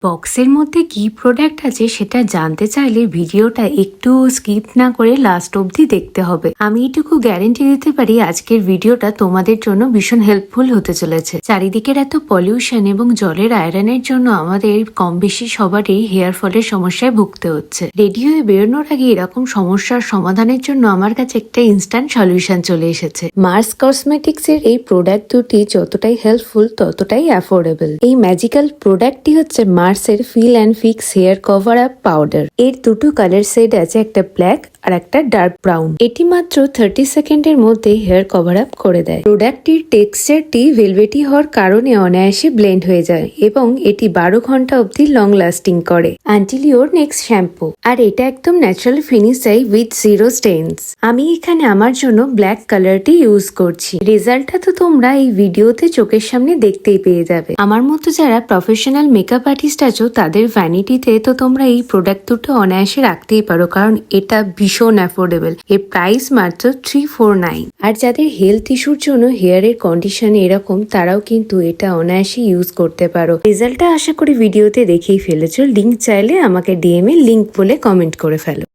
বক্সের মধ্যে কি প্রোডাক্ট আছে সেটা জানতে চাইলে ভিডিওটা একটু স্কিপ না করে লাস্ট অবধি দেখতে হবে। আমি এটুকু গ্যারেন্টি দিতে পারি আজকের ভিডিওটা তোমাদের জন্য ভীষণ হেল্পফুল হতে চলেছে। চারিদিকের এত পলিউশন এবং জলের আয়রনের জন্য আমাদের কম বেশি সবারই হেয়ার ফলের সমস্যায় ভুগতে হচ্ছে। রেডি হয়ে বেরোনোর আগে এরকম সমস্যার সমাধানের জন্য আমার কাছে একটা ইনস্ট্যান্ট সলিউশন চলে এসেছে। মার্স কসমেটিক্স এর এই প্রোডাক্ট দুটি যতটাই হেল্পফুল ততটাই অ্যাফোর্ডেবল। এই ম্যাজিক্যাল প্রোডাক্টটি হচ্ছে মার্সের fill and fix hair cover up powder. এর দুটো কালার শেড আছে, একটা ব্ল্যাক আর একটা ডার্ক ব্রাউন। এটি মাত্র 30 সেকেন্ডের মধ্যে হেয়ার কভার আপ করে দেয়। প্রোডাক্টটির টেক্সচারটি ভেলভেটি হওয়ার কারণে অনায়াসে ব্লেন্ড হয়ে যায় এবং এটি 12 ঘন্টা অবধি লং লাস্টিং করে আনটিল ইওর নেক্সট শ্যাম্পু। আর এটা একদম ন্যাচারাল ফিনিশ চাই উইথ জিরো স্টেইনস। আমি এখানে আমার জন্য ব্ল্যাক কালারটি ইউজ করছি। রেজাল্টটা তো তোমরা এই ভিডিওতে চোখের সামনে দেখতেই পেয়ে যাবে। আমার মতো যারা প্রফেশনাল মেকআপ আর্টিস্ট আছো তাদের ভ্যানিটিতে তো তোমরা এই প্রোডাক্ট দুটো অনায়াসে রাখতেই পারো, কারণ এটা ভীষণ অ্যাফোর্ডেবল। এর প্রাইস মাত্র 349। আর যাদের হেলথ ইস্যুর জন্য হেয়ারের কন্ডিশন এরকম, তারাও কিন্তু এটা অনায়াসে ইউজ করতে পারো। রেজাল্টটা আশা করি ভিডিওতে দেখেই ফেলেছো। লিঙ্ক চাইলে আমাকে ডিএম এ লিঙ্ক বলে কমেন্ট করে ফেলো।